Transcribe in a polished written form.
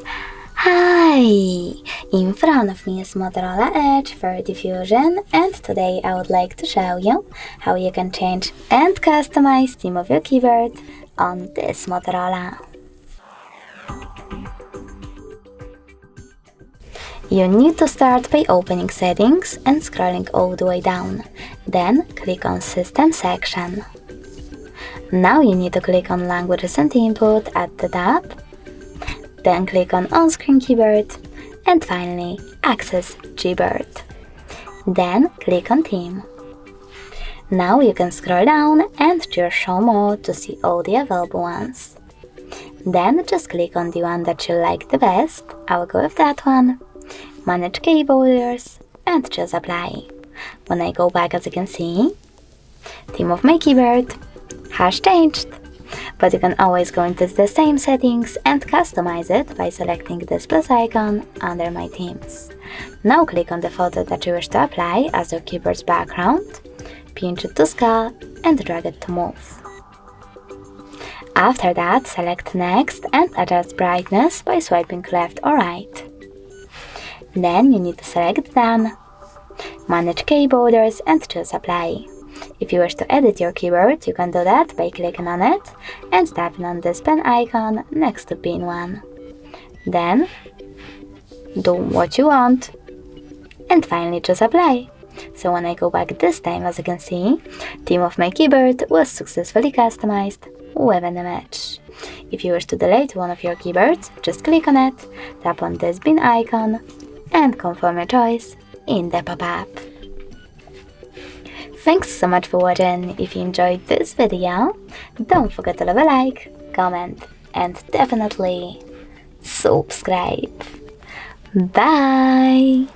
Hi! In front of me is Motorola Edge for diffusion, and today I would like to show you how you can change and customize theme of your keyboard on this Motorola. You need to start by opening Settings and scrolling all the way down. Then click on System section. Now you need to click on Languages and Input at the top. Then click on On-Screen Keyboard and finally access Gboard. Then click on Theme. Now you can scroll down and choose Show More to see all the available ones. Then just click on the one that you like the best. I will go with that one. Manage keyboarders and choose Apply. When I go back, as you can see, theme of my keyboard has changed. But you can always go into the same settings and customize it by selecting this plus icon under My Themes. Now click on the photo that you wish to apply as your keyboard's background, pinch it to scale and drag it to move. After that, select Next and adjust brightness by swiping left or right. Then you need to select Done, manage keyboarders and choose Apply. If you wish to edit your keyboard, you can do that by clicking on it and tapping on this pen icon next to pin 1. Then do what you want and finally choose Apply. So when I go back this time, as you can see, theme of my keyboard was successfully customized with an image. If you wish to delete one of your keyboards, just click on it, tap on this bin icon and confirm your choice in the pop-up. Thanks so much for watching. If you enjoyed this video, don't forget to leave a like, comment and definitely subscribe. Bye!